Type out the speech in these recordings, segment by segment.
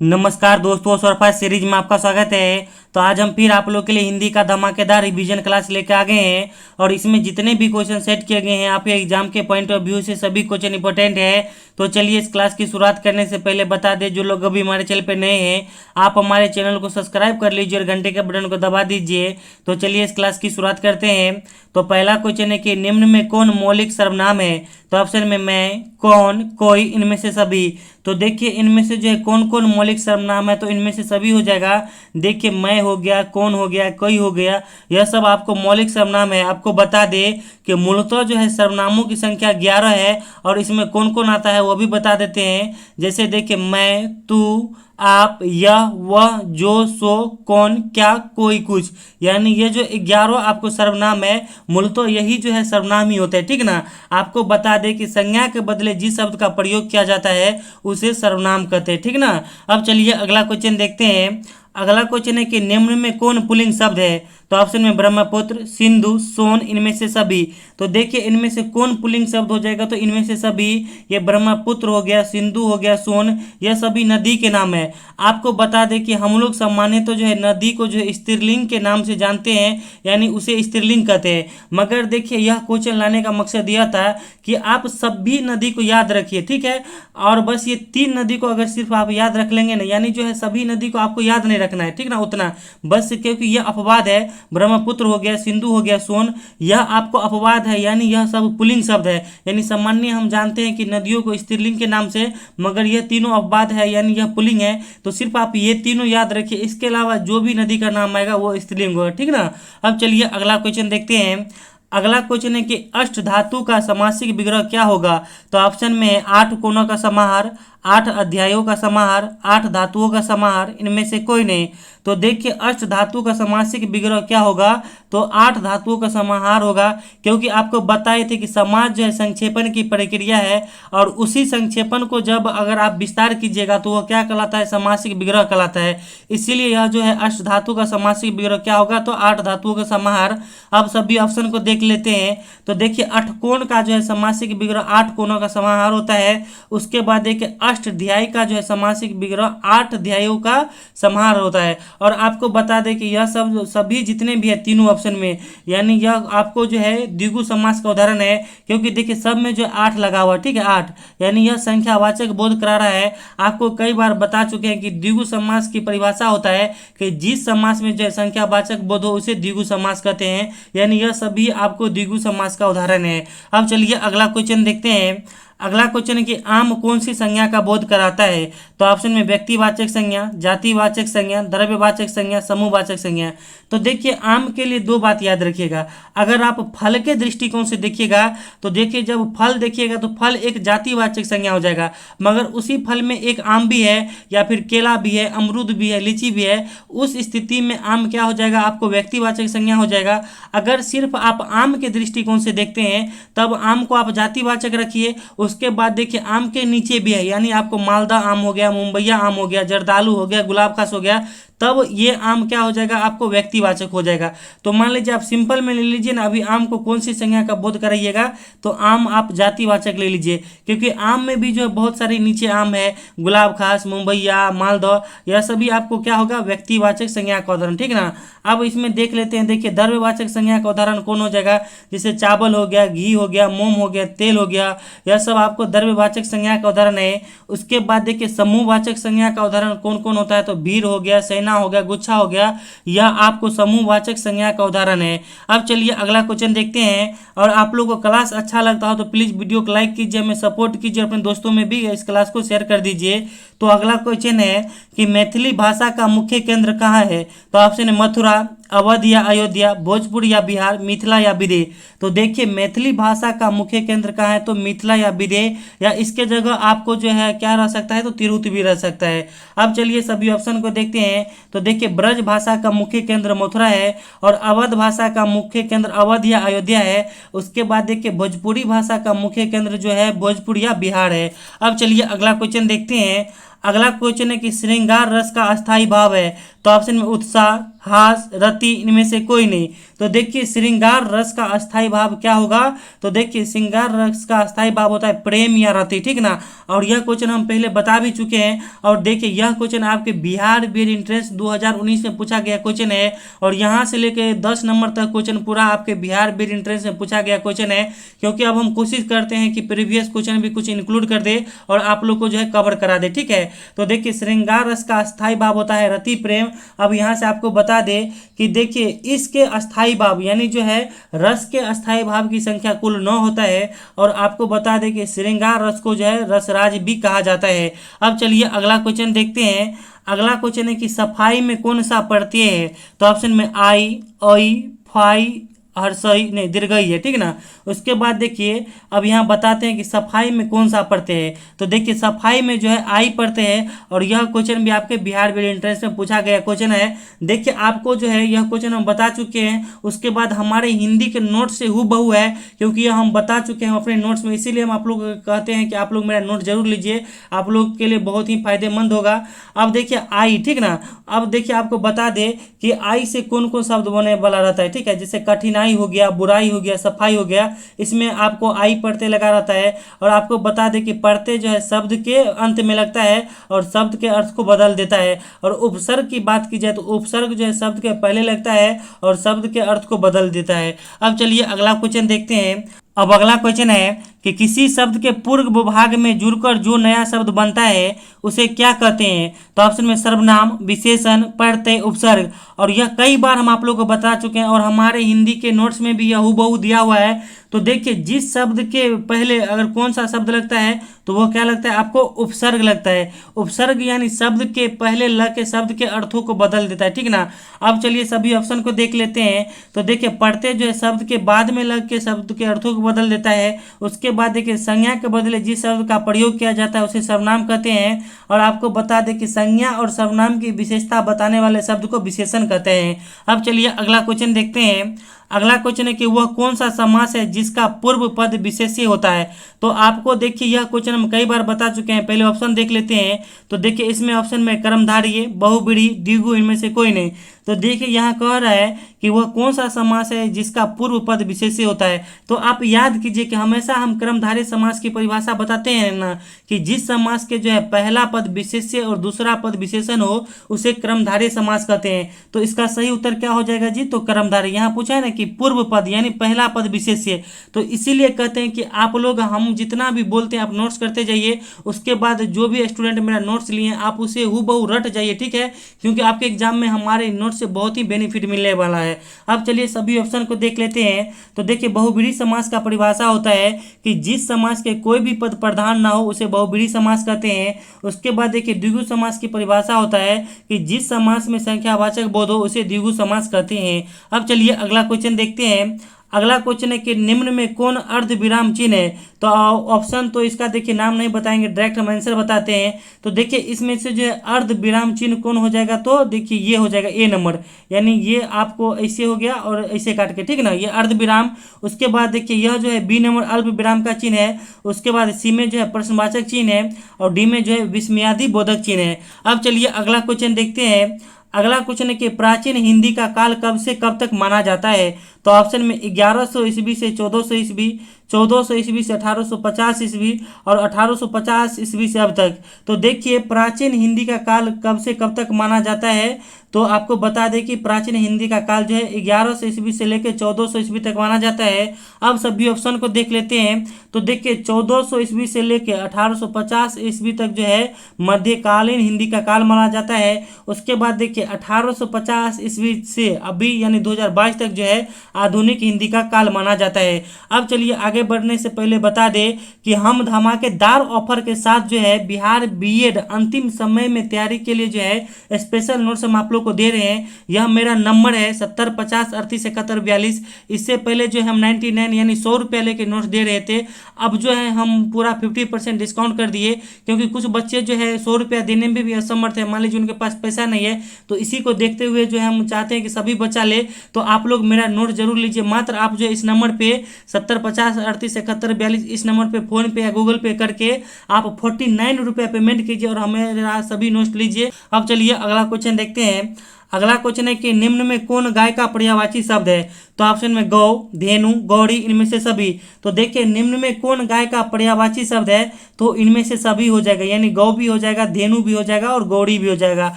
नमस्कार दोस्तों, सरफा सीरीज में आपका स्वागत है। तो आज हम फिर आप लोग के लिए हिंदी का धमाकेदार रिवीजन क्लास लेकर आ गए हैं और इसमें जितने भी क्वेश्चन सेट किए गए हैं आपके एग्जाम के पॉइंट ऑफ व्यू से सभी क्वेश्चन इंपॉर्टेंट है। तो चलिए इस क्लास की शुरुआत करने से पहले बता दें, जो लोग अभी हमारे चैनल पर नए हैं आप हमारे चैनल को सब्सक्राइब कर लीजिए और घंटे के बटन को दबा दीजिए। तो चलिए इस क्लास की शुरुआत करते हैं। तो पहला क्वेश्चन है कि निम्न में कौन मौलिक सर्वनाम है। तो ऑप्शन में मैं, कौन, कोई, इनमें से सभी। तो देखिए इनमें से जो है कौन कौन मौलिक सर्वनाम है, तो इनमें से सभी हो जाएगा। देखिए मैं हो गया, कौन हो गया, कोई हो गया, यह सब आपको मौलिक सर्वनाम है। आपको बता दे कि मूलतः जो है सर्वनामों की संख्या 11 है और इसमें कौन कौन आता है वो भी बता देते हैं। जैसे देखिए मैं, तू, आप, यह, वह, जो, सो, कौन, क्या, कोई, कुछ, यानी ये जो 11 आपको सर्वनाम है मूलतः यही जो है सर्वनाम ही होते हैं, ठीक ना। आपको बता दें कि संज्ञा के बदले जिस शब्द का प्रयोग किया जाता है उसे सर्वनाम कहते हैं, ठीक ना। अब चलिए अगला क्वेश्चन देखते हैं। अगला क्वेश्चन है कि निम्न में कौन पुल्लिंग शब्द है। तो ऑप्शन में ब्रह्मपुत्र, सिंधु, सोन, इनमें से सभी। तो देखिए इनमें से कौन पुल्लिंग शब्द हो जाएगा, तो इनमें से सभी। ये ब्रह्मपुत्र हो गया, सिंधु हो गया, सोन, यह सभी नदी के नाम है। आपको बता दें कि हम लोग सामान्य तो जो है नदी को जो है स्त्रीलिंग के नाम से जानते हैं, यानी उसे स्त्रीलिंग कहते हैं। मगर देखिए यह क्वेश्चन लाने का मकसद यह था कि आप सभी नदी को याद रखिए, ठीक है। और बस ये 3 नदी को अगर सिर्फ आप याद रख लेंगे ना, यानी जो है सभी नदी को आपको याद नहीं रखना है, ठीक ना, उतना बस, क्योंकि यह अपवाद है। ब्रह्मपुत्र हो गया, सिंधु हो गया, सोन, यह आपको अपवाद है, यानी यह सब पुल्लिंग शब्द है। यानी सामान्य हम जानते हैं कि नदियों को स्त्रीलिंग के नाम से, मगर यह तीनों अपवाद है, यानी यह पुल्लिंग है। तो सिर्फ आप ये तीनों याद रखिए, इसके अलावा जो भी नदी का नाम आएगा वो स्त्रीलिंग होगा, ठीक ना। अब चलिए अगला क्वेश्चन देखते हैं। अगला क्वेश्चन है कि अष्ट धातु का समासिक विग्रह क्या होगा। तो ऑप्शन में 8 कोणों का समाहार, 8 अध्यायों का समाहार, 8 धातुओं का समाहार, इनमें से कोई नहीं। तो देखिए अष्ट धातु का समासिक विग्रह क्या होगा, तो 8 धातुओं का समाहार होगा। क्योंकि आपको बताए थे कि समास जो है संक्षेपण की प्रक्रिया है और उसी संक्षेपण को जब अगर आप विस्तार कीजिएगा तो वह क्या कहलाता है, समासिक विग्रह कहलाता है। इसीलिए यह जो है अष्ट धातु का समासिक विग्रह क्या होगा, तो 8 धातुओं का समाहार। अब सभी ऑप्शन को देख लेते हैं। तो देखिए अष्टकोण का जो है समासिक विग्रह 8 कोणों का समाहार होता है। उसके बाद देखिए अष्टाध्यायी का जो है समासिक विग्रह 8 अध्यायों का समाहार होता है। और आपको बता दें कि यह सब सभी जितने भी है तीनों ऑप्शन में, यानी यह आपको जो है द्विगु समास का उदाहरण है। क्योंकि देखिए सब में जो 8 लगा हुआ, ठीक है, 8, यानी यह संख्यावाचक बोध करा रहा है। आपको कई बार बता चुके हैं कि द्विगु समास की परिभाषा होता है कि जिस समास में जो है संख्यावाचक बोध हो उसे द्विगु समास कहते हैं, यानी यह सभी आपको द्विगु समास का उदाहरण है। अब चलिए अगला क्वेश्चन देखते हैं। अगला क्वेश्चन है कि आम कौन सी संज्ञा का बोध कराता है। तो ऑप्शन में व्यक्तिवाचक संज्ञा, जातिवाचक संज्ञा, द्रव्यवाचक संज्ञा, समूहवाचक संज्ञा। तो देखिए आम के लिए 2 बात याद रखिएगा। अगर आप फल के दृष्टिकोण से देखिएगा तो देखिए जब फल देखिएगा तो फल एक जातिवाचक संज्ञा हो जाएगा, मगर उसी फल में एक आम भी है या फिर केला भी है, अमरूद भी है, लीची भी है, उस स्थिति में आम क्या हो जाएगा, आपको व्यक्तिवाचक संज्ञा हो जाएगा। अगर सिर्फ आप आम के दृष्टिकोण से देखते हैं तब आम को आप जातिवाचक रखिए। उसके बाद देखिए आम के नीचे भी है, यानी आपको मालदा आम हो गया, मुंबईया आम हो गया, जर्दालू हो गया, गुलाब खास हो गया, तब ये आम क्या हो जाएगा, आपको व्यक्तिवाचक हो जाएगा। तो मान लीजिए आप सिंपल में ले लीजिए ना, अभी आम को कौन सी संज्ञा का बोध कराइएगा, तो आम आप जातिवाचक ले लीजिए। क्योंकि आम में भी जो है बहुत सारे नीचे आम है, गुलाब खास, मुंबईया, मालदह, यह सभी आपको क्या होगा, व्यक्तिवाचक संज्ञा का उदाहरण, ठीक ना। अब इसमें देख लेते हैं। देखिए द्रव्यवाचक संज्ञा का उदाहरण कौन हो जाएगा, जैसे चावल हो गया, घी हो गया, मोम हो गया, तेल हो गया, यह सब आपको द्रव्यवाचक संज्ञा का उदाहरण है। उसके बाद देखिए समूहवाचक संज्ञा का उदाहरण कौन कौन होता है, तो भीड़ हो गया, सेना हो गया, गुच्छा हो गया, यह आपको समूहवाचक संज्ञा का उदाहरण है। अब चलिए अगला क्वेश्चन देखते हैं। और आप लोगों को क्लास अच्छा लगता हो तो प्लीज वीडियो को लाइक कीजिए, हमें सपोर्ट कीजिए, अपने दोस्तों में भी इस क्लास को शेयर कर दीजिए। तो अगला क्वेश्चन है कि मैथिली भाषा का मुख्य केंद्र कहाँ है। तो ऑप्शन है मथुरा, अवध या अयोध्या, भोजपुर या बिहार, मिथिला या विदेह। तो देखिए मैथिली भाषा का मुख्य केंद्र कहाँ है, तो मिथिला या विदेह, या इसके जगह आपको जो है क्या रह सकता है, तो तिरहुत भी रह सकता है। अब चलिए सभी ऑप्शन को देखते हैं। तो देखिए ब्रज भाषा का मुख्य केंद्र मथुरा है और अवध भाषा का मुख्य केंद्र अवध या अयोध्या है। उसके बाद देखिए भोजपुरी भाषा का मुख्य केंद्र जो है भोजपुर या बिहार है। अब चलिए अगला क्वेश्चन देखते हैं। अगला क्वेश्चन है कि श्रृंगार रस का अस्थाई भाव है। तो ऑप्शन में उत्साह, हास, रति, इनमें से कोई नहीं। तो देखिए श्रृंगार रस का अस्थाई भाव क्या होगा? तो देखिए श्रृंगार रस का अस्थाई भाव होता है प्रेम या रति, ठीक ना। और यह क्वेश्चन हम पहले बता भी चुके हैं। और देखिए यह क्वेश्चन आपके बिहार बीएड इंट्रेंस 2019 में पूछा गया क्वेश्चन है। और यहाँ से लेके 10 नंबर तक क्वेश्चन पूरा आपके बिहार बीएड इंट्रेंस में पूछा गया क्वेश्चन है। क्योंकि अब हम कोशिश करते हैं कि प्रीवियस क्वेश्चन भी कुछ इंक्लूड कर दे और आप लोग को जो है कवर करा दे, ठीक है। तो देखिए श्रृंगार रस का अस्थाई भाव होता है रति प्रेम। अब यहाँ से आपको बता दे कि देखिए इसके अस्थाई भाव यानी जो है रस के अस्थाई भाव की संख्या कुल 9 होता है। और आपको बता दें कि श्रृंगार रस को जो है रसराज भी कहा जाता है। अब चलिए अगला क्वेश्चन देखते हैं। अगला क्वेश्चन है कि सफाई में कौन सा प्रत्यय है? तो ऑप्शन में आई, अई, फाई, हर्षई नहीं दीर्घई है, ठीक ना। उसके बाद देखिए अब यहाँ बताते हैं कि सफाई में कौन सा प्रत्यय है। तो देखिए सफाई में जो है आई प्रत्यय है। और यह क्वेश्चन भी आपके बिहार बीएड एंट्रेंस में पूछा गया क्वेश्चन है। देखिए आपको जो है यह क्वेश्चन हम बता चुके हैं। उसके बाद हमारे हिंदी के नोट से हूबहू है, क्योंकि यह हम बता चुके हैं अपने नोट्स में। इसीलिए हम आप लोग कहते हैं कि आप लोग मेरा नोट जरूर लीजिए, आप लोग के लिए बहुत ही फायदेमंद होगा। अब देखिए आई, ठीक ना। अब देखिए आपको बता दे कि आई से कौन कौन शब्द बने वाला रहता है, ठीक है। जैसे कठिनाई हो गया, बुराई हो गया, सफाई हो गया, इसमें आपको आई प्रत्यय लगा रहता है। और आपको बता दें कि प्रत्यय जो है शब्द के अंत में लगता है और शब्द के अर्थ को बदल देता है। और उपसर्ग की बात की जाए तो उपसर्ग जो है शब्द के पहले लगता है और शब्द के अर्थ को बदल देता है। अब चलिए अगला क्वेश्चन देखते हैं। अब अगला क्वेश्चन है कि किसी शब्द के पूर्व भाग में जुड़कर जो नया शब्द बनता है उसे क्या कहते हैं? तो ऑप्शन में सर्वनाम, विशेषण, प्रत्यय, उपसर्ग। और यह कई बार हम आप लोगों को बता चुके हैं और हमारे हिंदी के नोट्स में भी यह हूबहू दिया हुआ है। तो देखिए जिस शब्द के पहले अगर कौन सा शब्द लगता है तो वो क्या लगता है आपको? उपसर्ग लगता है। उपसर्ग यानी शब्द के पहले लग के शब्द के अर्थों को बदल देता है, ठीक ना। अब चलिए सभी ऑप्शन को देख लेते हैं। तो देखिए प्रत्यय जो है शब्द के बाद में लग के शब्द के अर्थों को बदल देता है। उसके बाद देखिए संज्ञा के बदले जिस शब्द का प्रयोग किया जाता है उसे सर्वनाम कहते हैं। और आपको बता दें कि संज्ञा और सर्वनाम की विशेषता बताने वाले शब्द को विशेषण कहते हैं। अब चलिए अगला क्वेश्चन देखते हैं। अगला क्वेश्चन है कि वह कौन सा समास है जिसका पूर्व पद विशेष्य होता है? तो आपको देखिए यह क्वेश्चन हम कई बार बता चुके हैं। पहले ऑप्शन देख लेते हैं। तो देखिए इसमें ऑप्शन में कर्मधारय, बहुव्रीहि, द्विगु, इनमें से कोई नहीं। तो देखिए यहाँ कह रहा है कि वह कौन सा समास है जिसका पूर्व पद विशेष्य होता है। तो आप याद कीजिए कि हमेशा हम कर्मधारय समास की परिभाषा बताते हैं ना कि जिस समास के जो है पहला पद विशेष्य और दूसरा पद विशेषण हो उसे कर्मधारय समास कहते हैं। तो इसका सही उत्तर क्या हो जाएगा जी? तो कर्मधारय। यहाँ पूछा है ना कि पूर्व पद यानी पहला पद विशेष्य, तो इसीलिए कहते हैं कि आप लोग हम जितना भी बोलते हैं आप नोट्स करते जाइए। उसके बाद जो भी स्टूडेंट मेरा नोट्स लिए आप उसे हूबहू रट जाइए, ठीक है। क्योंकि आपके एग्जाम में हमारे नोट्स से बहुत ही बेनिफिट मिलने वाला है। अब चलिए सभी ऑप्शन को देख लेते हैं। तो देखिए बहुव्रीहि समास का परिभाषा होता है कि जिस समास के कोई भी पद प्रधान ना हो उसे बहुव्रीहि समास कहते हैं। उसके बाद देखिए द्विगु समास की परिभाषा होता है कि जिस समास में संख्यावाचक बोध हो उसे द्विगु समास कहते हैं। अब चलिए अगला क्वेश्चन देखते हैं। अगला क्वेश्चन है कि निम्न में कौन अर्ध विराम चिन्ह है? तो ऑप्शन तो इसका देखिए नाम नहीं बताएंगे, डायरेक्ट हम आंसर बताते हैं। तो देखिए इसमें से जो है अर्ध विराम चिन्ह कौन हो जाएगा? तो देखिए ये हो जाएगा ए नंबर, यानी ये आपको ऐसे हो गया और ऐसे काट के, ठीक ना, ये अर्ध विराम। उसके बाद देखिए यह जो है बी नंबर अल्प विराम का चिन्ह है। उसके बाद सी में जो है प्रश्नवाचक चिन्ह है और डी में जो है विस्मयादि बोधक चिन्ह है। अब चलिए अगला क्वेश्चन देखते हैं। अगला क्वेश्चन है कि प्राचीन हिंदी का काल कब से कब तक माना जाता है? तो ऑप्शन में 1100 ईस्वी से 1400 ईस्वी, 1400 ईस्वी से 1850 ईस्वी और 1850 ईस्वी से अब तक। तो देखिए प्राचीन हिंदी का काल कब से कब तक माना जाता है? तो आपको बता दें कि प्राचीन हिंदी का काल जो है 1100 ईस्वी से लेकर 1400 ईस्वी तक माना जाता है। अब सभी ऑप्शन को देख लेते हैं। तो देखिए 1400 ईस्वी से लेकर 1850 ईस्वी तक जो है मध्यकालीन हिंदी का काल माना जाता है। उसके बाद देखिए 1850 ईस्वी से अभी यानी 2022 तक जो है आधुनिक हिंदी का काल माना जाता है। अब चलिए आगे बढ़ने से पहले बता दें कि हम धमाकेदार ऑफर के साथ जो है बिहार बीएड अंतिम समय में तैयारी के लिए जो है स्पेशल नोट्स हम आप लोग को दे रहे हैं। यह मेरा नंबर है 7050387142। इससे पहले जो है हम 99 यानी 100 रुपया लेके नोट्स दे रहे थे। अब जो है हम पूरा 50% डिस्काउंट कर दिए, क्योंकि कुछ बच्चे जो है 100 रुपया देने में भी असमर्थ है। मान लीजिए उनके पास पैसा नहीं है, तो इसी को देखते हुए जो है हम चाहते हैं कि सभी बच्चा ले। तो आप लोग मेरा नोट जरूर लीजिए। मात्र आप जो है इस नंबर पे 7050387142 इस नंबर पे फोन पे या गूगल पे करके आप 49 रुपया पेमेंट कीजिए और हमें सभी नोट लीजिए। अब चलिए अगला क्वेश्चन देखते हैं। अगला क्वेश्चन है कि निम्न में कौन गाय का पर्यायवाची शब्द है? तो ऑप्शन में गौ, धेनु, गौड़ी, इनमें से सभी। तो देखिए निम्न में कौन गाय का पर्यायवाची शब्द है? तो इनमें से सभी हो जाएगा, यानी गौ भी हो जाएगा, धेनु भी हो जाएगा और गौड़ी भी हो जाएगा।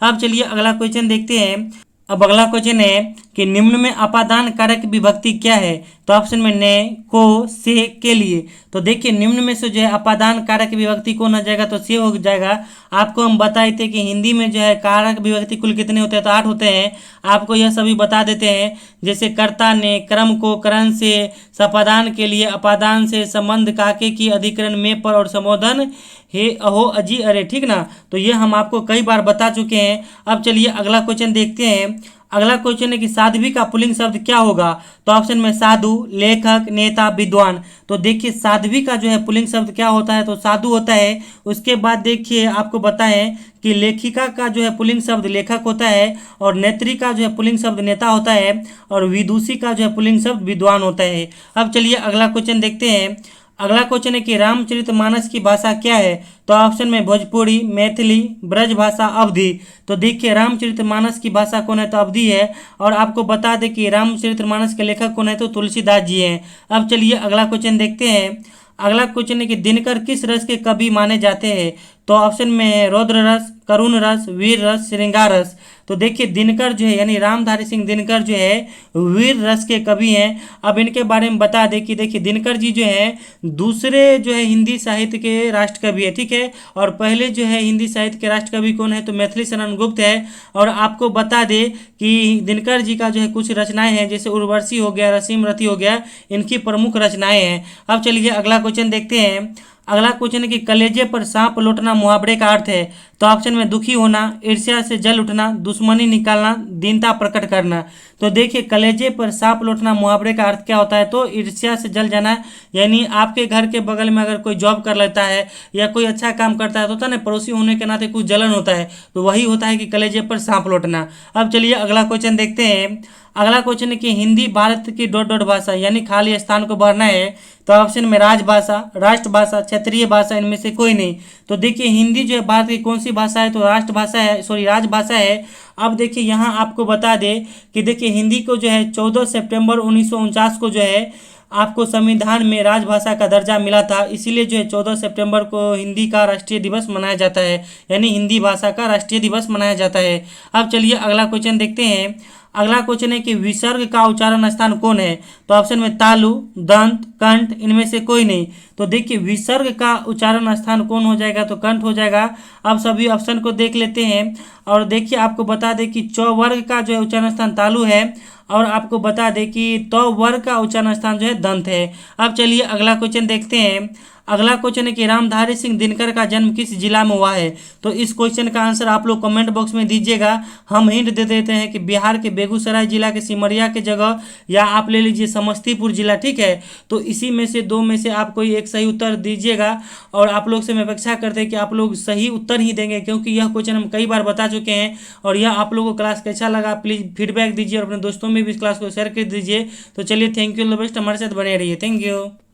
अब चलिए अगला क्वेश्चन देखते हैं। अब अगला क्वेश्चन है कि निम्न में अपादान कारक विभक्ति क्या है? तो ऑप्शन में ने, को, से, के लिए। तो देखिए निम्न में से जो है अपादान कारक विभक्ति कौन आ जाएगा? तो से हो जाएगा। आपको हम बताए थे कि हिंदी में जो है कारक विभक्ति कुल कितने होते हैं? तो 8 होते हैं। आपको यह सभी बता देते हैं, जैसे कर्ता ने, क्रम को, करण से, सपादान के लिए, अपादान से, संबंध काके की, अधिकरण में, पर और संबोधन हे, अहो, अजी, अरे, ठीक ना। तो ये हम आपको कई बार बता चुके हैं। अब चलिए अगला क्वेश्चन देखते हैं। अगला क्वेश्चन है कि साध्वी का पुल्लिंग शब्द क्या होगा? तो ऑप्शन में साधु, लेखक, नेता, विद्वान। तो देखिए साध्वी का जो है पुल्लिंग शब्द क्या होता है? तो साधु होता है। उसके बाद देखिए आपको बताएं कि लेखिका का जो है पुल्लिंग शब्द लेखक होता है, और नेत्री का जो है पुल्लिंग शब्द नेता होता है, और विदुषी का जो है पुल्लिंग शब्द विद्वान होता है। अब चलिए अगला क्वेश्चन देखते हैं। अगला क्वेश्चन है कि रामचरितमानस की भाषा क्या है? तो ऑप्शन में भोजपुरी, मैथिली, ब्रज भाषा, अवधी। तो देखिए रामचरितमानस की भाषा कौन है? तो अवधी है। और आपको बता दें कि रामचरितमानस के लेखक कौन है? तो तुलसीदास जी हैं। अब चलिए अगला क्वेश्चन देखते हैं। अगला क्वेश्चन है कि दिनकर किस रस के कवि माने जाते हैं? तो ऑप्शन में है रौद्र रस, करुण रस, वीर रस, श्रृंगार रस। तो देखिए दिनकर जो है यानी रामधारी सिंह दिनकर जो है वीर रस के कवि हैं। अब इनके बारे में बता दें कि देखिए दिनकर जी जो है दूसरे जो है हिंदी साहित्य के राष्ट्र कवि है, ठीक है। और पहले जो है हिंदी साहित्य के राष्ट्र कवि कौन है? तो मैथिली शरण गुप्त है। और आपको बता दें कि दिनकर जी का जो है कुछ रचनाएं हैं, जैसे उर्वशी हो गया, रसीम रति हो गया, इनकी प्रमुख रचनाएं हैं। अब चलिए अगला क्वेश्चन देखते हैं। अगला क्वेश्चन है कि कलेजे पर सांप लौटना मुहावरे का अर्थ है? तो ऑप्शन में दुखी होना, ईर्ष्या से जल उठना, दुश्मनी निकालना, दीनता प्रकट करना। तो देखिए कलेजे पर सांप लौटना मुहावरे का अर्थ क्या होता है? तो ईर्ष्या से जल जाना, यानी आपके घर के बगल में अगर कोई जॉब कर लेता है या कोई अच्छा काम करता है तो होता है ना, पड़ोसी होने के नाते कुछ जलन होता है, तो वही होता है कि कलेजे पर सांप लौटना। अब चलिए अगला क्वेश्चन देखते हैं। अगला क्वेश्चन है कि हिंदी भारत की डॉट डॉट भाषा यानी खाली स्थान को भरना है। तो ऑप्शन में राजभाषा, राष्ट्रभाषा, क्षेत्रीय भाषा, इनमें से कोई नहीं। तो देखिए हिंदी जो है भारत की कौन सी भाषा है? तो राष्ट्रभाषा है, सॉरी राजभाषा है। अब देखिए यहाँ आपको बता दें कि देखिए हिंदी को जो है 14 सितंबर 1949 को जो है आपको संविधान में राजभाषा का दर्जा मिला था, इसीलिए जो है 14 सितंबर को हिंदी का राष्ट्रीय दिवस मनाया जाता है, यानी हिंदी भाषा का राष्ट्रीय दिवस मनाया जाता है। अब चलिए अगला क्वेश्चन देखते हैं। अगला क्वेश्चन है कि विसर्ग का उच्चारण स्थान कौन है? तो ऑप्शन में तालु, दंत, कंठ, इनमें से कोई नहीं। तो देखिए विसर्ग का उच्चारण स्थान कौन हो जाएगा? तो कंठ हो जाएगा। अब सभी ऑप्शन को देख लेते हैं और देखिए आपको बता दें कि च वर्ग का जो है उच्चारण स्थान तालु है, और आपको बता दें कि तो वर्ग का उच्चारण स्थान जो है दंत है। अब चलिए अगला क्वेश्चन देखते हैं। अगला क्वेश्चन है कि रामधारी सिंह दिनकर का जन्म किस जिला में हुआ है? तो इस क्वेश्चन का आंसर आप लोग कमेंट बॉक्स में दीजिएगा। हम हिंट दे देते हैं कि बिहार के बेगूसराय जिला के सिमरिया के जगह, या आप ले लीजिए समस्तीपुर जिला, ठीक है। तो इसी में से दो में से आप कोई एक सही उत्तर दीजिएगा, और आप लोग से मैं अपेक्षा करते हैं कि आप लोग सही उत्तर ही देंगे, क्योंकि यह क्वेश्चन हम कई बार बता चुके हैं। और यह आप लोगों को क्लास कैसा लगा प्लीज़ फीडबैक दीजिए और अपने दोस्तों में भी इस क्लास को शेयर कर दीजिए। तो चलिए thank you, all the best, हमारे साथ बने रहिए। Thank you.